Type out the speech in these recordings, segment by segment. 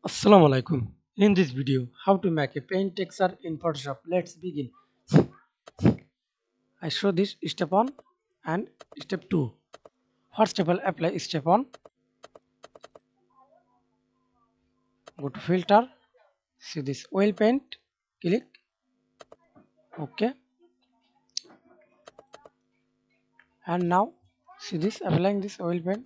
Assalamu alaikum. In this video, how to make a paint texture in Photoshop. Let's begin. I show this step 1 and step 2. First of all, apply step 1. Go to filter. See this oil paint. Click. OK. And now see this applying this oil paint.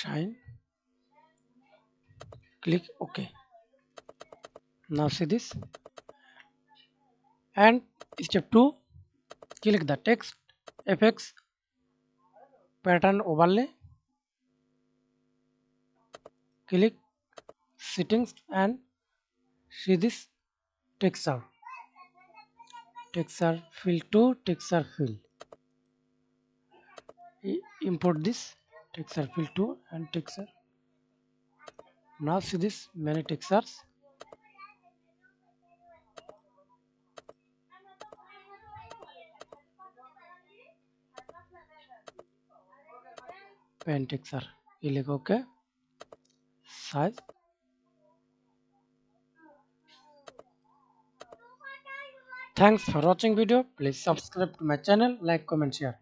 Shine. Click OK. Now see this. And step 2. Click the text effects pattern overlay. Click settings and see this texture fill to texture fill. Import this texture fill to and texture. Now see this many textures. Pen texture. Click OK. Size. Thanks for watching video. Please subscribe to my channel, like, comment, share.